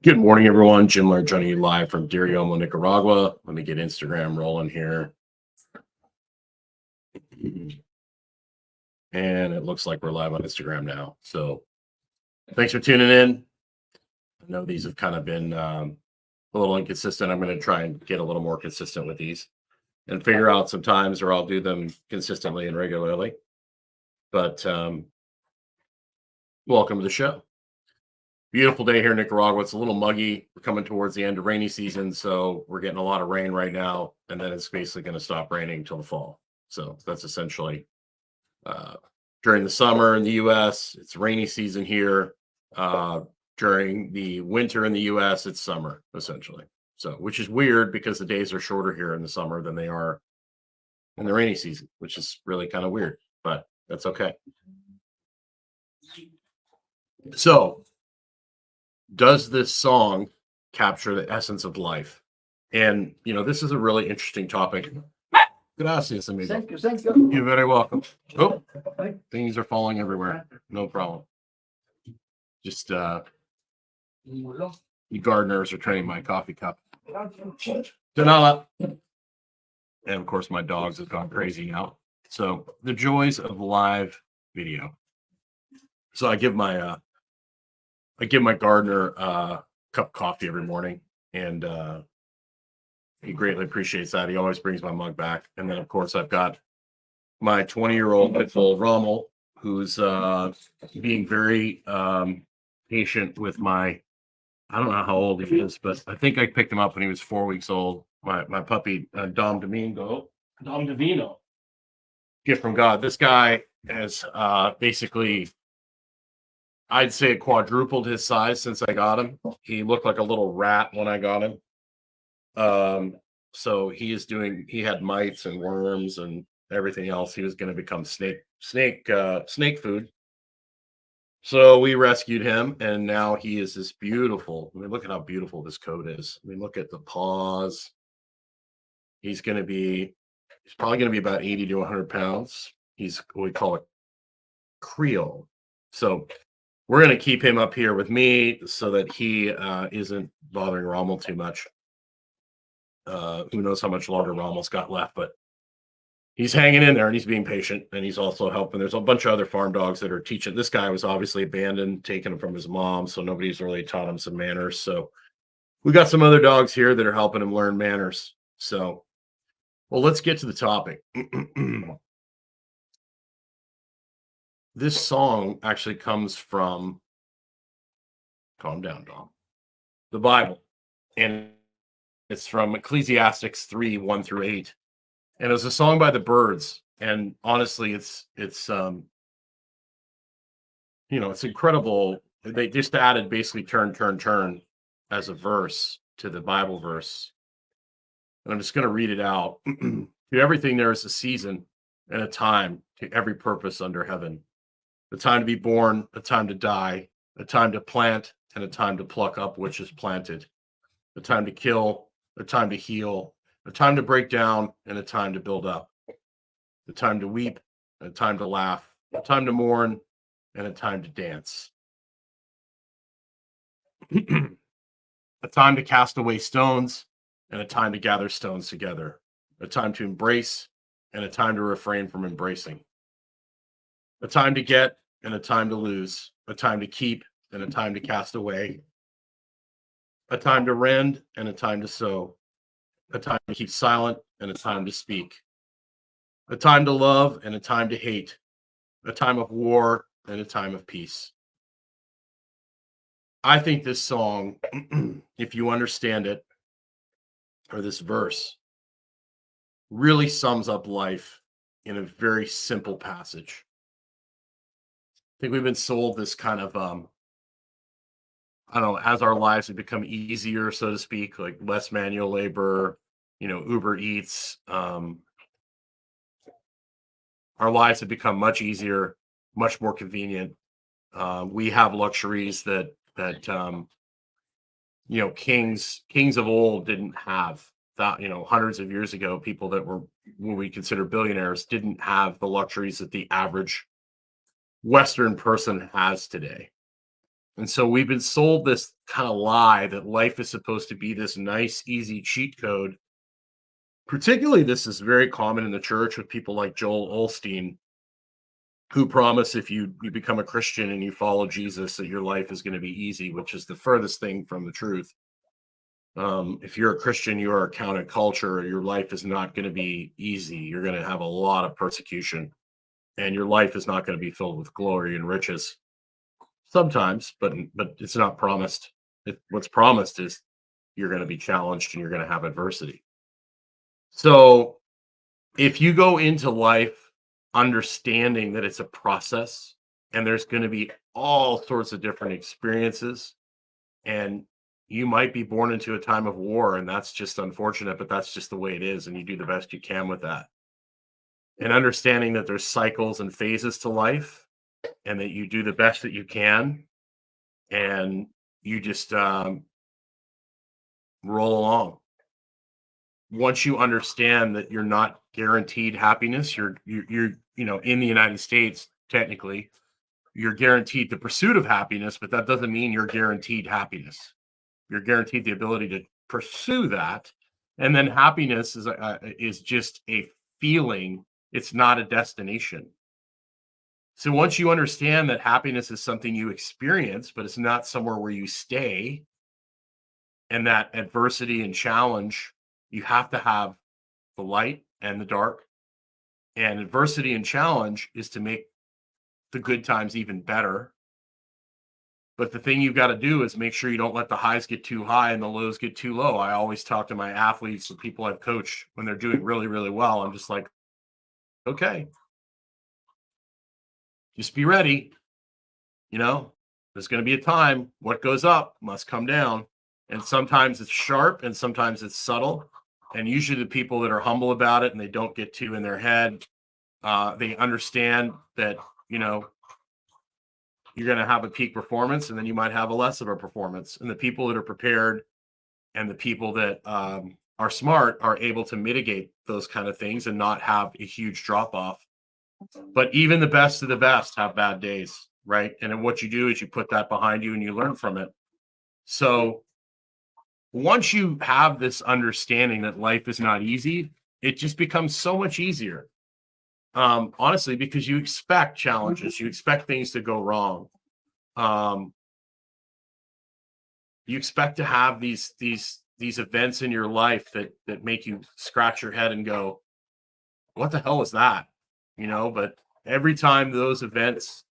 Good morning, everyone. Jim Laird joining you live from Diarioma, Nicaragua. Let me get Instagram rolling here. And it looks like we're live on Instagram now. So thanks for tuning in. I know these have kind of been a little inconsistent. I'm going to try and get a little more consistent with these and figure out some times where I'll do them consistently and regularly. But welcome to the show. Beautiful day here in Nicaragua. It's a little muggy. We're coming towards the end of rainy season, so we're getting a lot of rain right now, and then it's basically going to stop raining until the fall. So that's essentially during the summer in the U.S., it's rainy season here. During the winter in the U.S., it's summer, essentially. So, which is weird because the days are shorter here in the summer than they are in the rainy season, which is really kind of weird, but that's okay. So, does this song capture the essence of life? And this is a really interesting topic. Gracias, amigo. Thank you. You're very welcome. Oh, things are falling everywhere. No problem. Just the gardeners are turning my coffee cup. Danala. And of course, my dogs have gone crazy now. So the joys of live video. So I give my gardener a cup of coffee every morning, and he greatly appreciates that. He always brings my mug back. And then, of course, I've got my 20-year-old pit bull, Rommel, who's being very patient with I don't know how old he is, but I think I picked him up when he was 4 weeks old. My puppy, Dom Divino, gift from God. This guy has basically, I'd say, quadrupled his size since I got him. He looked like a little rat when I got him. So he had mites and worms and everything else. He was going to become snake food. So we rescued him, and now he is this beautiful. I mean, look at how beautiful this coat is. I mean, look at the paws. He's probably going to be about 80 to 100 pounds. He's what we call a Creole. So we're going to keep him up here with me so that he isn't bothering Rommel too much. Who knows how much longer Rommel's got left, but he's hanging in there and he's being patient, and he's also helping. There's a bunch of other farm dogs that are teaching. This guy was obviously abandoned, taken from his mom, so nobody's really taught him some manners. So we got some other dogs here that are helping him learn manners. So, well, let's get to the topic. This song actually comes from, calm down, Dom, the Bible. And it's from Ecclesiastes 3, 1 through 8. And it was a song by the Birds. And honestly, it's incredible. They just added basically turn, turn, turn as a verse to the Bible verse. And I'm just going to read it out. To everything there is a season and a time to every purpose under heaven. A time to be born, a time to die, a time to plant, and a time to pluck up which is planted. A time to kill, a time to heal, a time to break down, and a time to build up. A time to weep, and a time to laugh, a time to mourn, and a time to dance. A time to cast away stones, and a time to gather stones together. A time to embrace, and a time to refrain from embracing. A time to get, and a time to lose. A time to keep, and a time to cast away. A time to rend, and a time to sow. A time to keep silent, and a time to speak. A time to love, and a time to hate. A time of war, and a time of peace. I think this song, if you understand it, or this verse, really sums up life in a very simple passage. I think we've been sold this kind of, I don't know, as our lives have become easier, so to speak, like less manual labor, Uber Eats. Our lives have become much easier, much more convenient. We have luxuries that kings of old didn't have. That hundreds of years ago, people that were what we consider billionaires didn't have the luxuries that the average Western person has today. And so we've been sold this kind of lie that life is supposed to be this nice, easy cheat code. Particularly, this is very common in the church with people like Joel Olstein, who promise if you become a Christian and you follow Jesus, that your life is going to be easy, which is the furthest thing from the truth. If you're a Christian, you are a counterculture. Your life is not going to be easy. You're going to have a lot of persecution, and your life is not going to be filled with glory and riches. Sometimes, but it's not promised. What's promised is you're going to be challenged and you're going to have adversity. So if you go into life understanding that it's a process and there's going to be all sorts of different experiences, and you might be born into a time of war, and that's just unfortunate, but that's just the way it is, and you do the best you can with that. And understanding that there's cycles and phases to life, and that you do the best that you can, and you just roll along. Once you understand that you're not guaranteed happiness, you're in the United States, technically, you're guaranteed the pursuit of happiness, but that doesn't mean you're guaranteed happiness. You're guaranteed the ability to pursue that, and then happiness is just a feeling. It's not a destination. So once you understand that happiness is something you experience, but it's not somewhere where you stay, and that adversity and challenge, you have to have the light and the dark. And adversity and challenge is to make the good times even better. But the thing you've got to do is make sure you don't let the highs get too high and the lows get too low. I always talk to my athletes and people I've coached when they're doing really, really well. I'm just like, okay, just be ready. There's going to be a time what goes up must come down. And sometimes it's sharp and sometimes it's subtle. And usually the people that are humble about it and they don't get too in their head, they understand that, you're going to have a peak performance and then you might have a less of a performance. And the people that are prepared and the people that are smart are able to mitigate those kind of things and not have a huge drop off. But even the best of the best have bad days, right? And then what you do is you put that behind you and you learn from it. So once you have this understanding that life is not easy, it just becomes so much easier. Honestly, because you expect challenges, you expect things to go wrong. You expect to have these events in your life that make you scratch your head and go, what the hell is that? But every time those events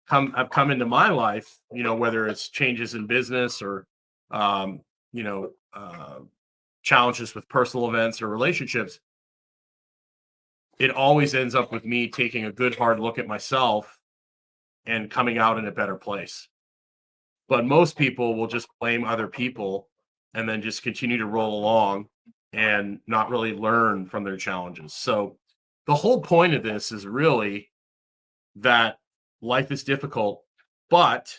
have come into my life, whether it's changes in business or challenges with personal events or relationships, it always ends up with me taking a good hard look at myself and coming out in a better place. But most people will just blame other people and then just continue to roll along and not really learn from their challenges. So the whole point of this is really that life is difficult, but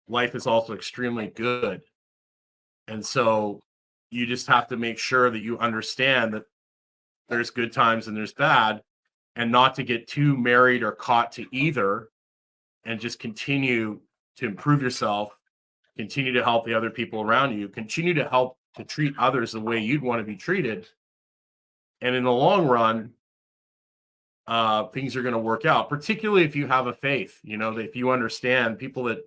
life is also extremely good. And so you just have to make sure that you understand that there's good times and there's bad, and not to get too married or caught to either, and just continue to improve yourself, continue to help the other people around you, continue to help to treat others the way you'd want to be treated. And in the long run, things are going to work out, particularly if you have a faith, that if you understand people that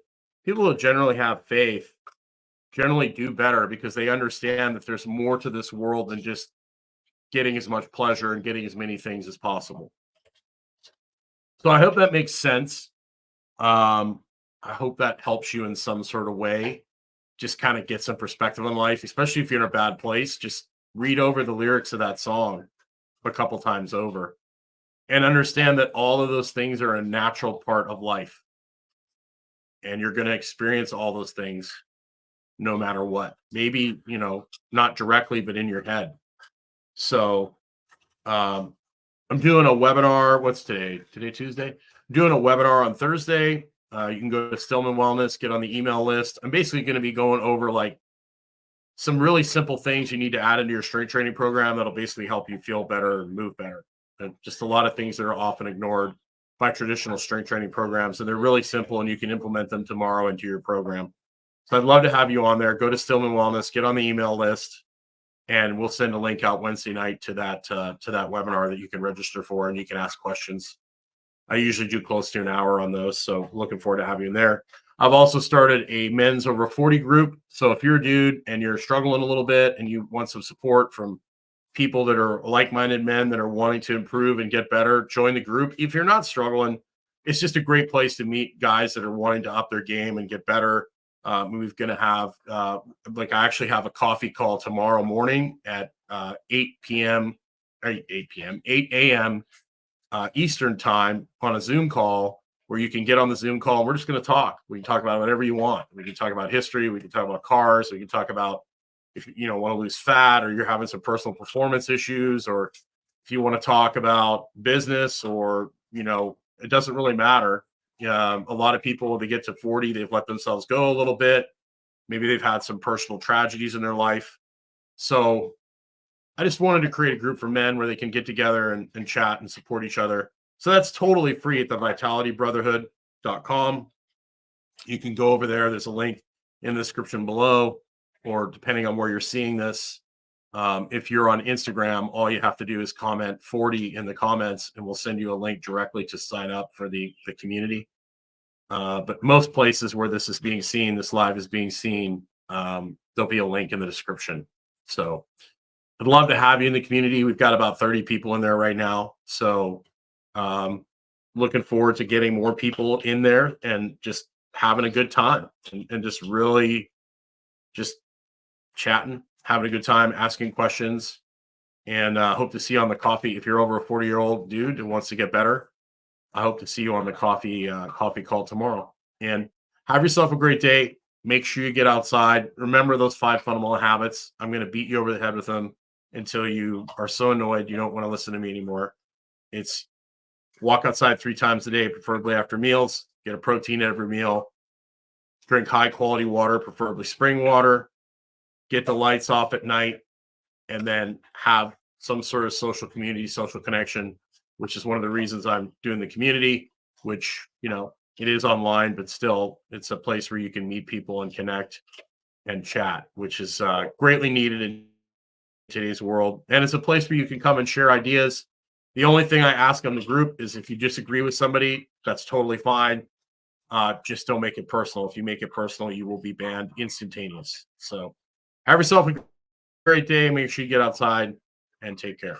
generally have faith generally do better because they understand that there's more to this world than just getting as much pleasure and getting as many things as possible. So I hope that makes sense. I hope that helps you in some sort of way. Just kind of get some perspective on life, especially if you're in a bad place. Just read over the lyrics of that song a couple times over and understand that all of those things are a natural part of life. And you're going to experience all those things no matter what. Maybe, not directly, but in your head. So I'm doing a webinar. What's today? Today, Tuesday? I'm doing a webinar on Thursday. You can go to Stillman Wellness, get on the email list. I'm basically going to be going over like some really simple things you need to add into your strength training program that'll basically help you feel better and move better. And just a lot of things that are often ignored. by traditional strength training programs, and they're really simple, and you can implement them tomorrow into your program. So I'd love to have you on there. Go to Stillman Wellness, get on the email list, and we'll send a link out Wednesday night to that webinar that you can register for, and you can ask questions. I usually do close to an hour on those, so looking forward to having you there. I've also started a men's over 40 group. So if you're a dude and you're struggling a little bit and you want some support from people that are like-minded men that are wanting to improve and get better, join the group. If you're not struggling, it's just a great place to meet guys that are wanting to up their game and get better. We're going to have, I actually have a coffee call tomorrow morning at 8 a.m. Eastern time on a Zoom call where you can get on the Zoom call and we're just going to talk. We can talk about whatever you want. We can talk about history. We can talk about cars. We can talk about if you want to lose fat or you're having some personal performance issues, or if you want to talk about business, or, it doesn't really matter. A lot of people, when they get to 40, they've let themselves go a little bit. Maybe they've had some personal tragedies in their life. So I just wanted to create a group for men where they can get together and chat and support each other. So that's totally free at the vitalitybrotherhood.com. You can go over there. There's a link in the description below, or depending on where you're seeing this. If you're on Instagram, all you have to do is comment 40 in the comments, and we'll send you a link directly to sign up for the community. But most places where this is being seen, this live is being seen, there'll be a link in the description. So I'd love to have you in the community. We've got about 30 people in there right now. So looking forward to getting more people in there and just having a good time and just really just chatting, having a good time, asking questions, and hope to see you on the coffee. If you're over a 40-year-old dude who wants to get better, I hope to see you on the coffee call tomorrow. And have yourself a great day. Make sure you get outside. Remember those 5 fundamental habits. I'm going to beat you over the head with them until you are so annoyed you don't want to listen to me anymore. It's walk outside 3 times a day, preferably after meals. Get a protein at every meal. Drink high-quality water, preferably spring water. Get the lights off at night, and then have some sort of social community, social connection, which is one of the reasons I'm doing the community, which, it is online, but still it's a place where you can meet people and connect and chat, which is greatly needed in today's world. And it's a place where you can come and share ideas. The only thing I ask on the group is if you disagree with somebody, that's totally fine. Just don't make it personal. If you make it personal, you will be banned instantaneous. So have yourself a great day. Make sure you get outside and take care.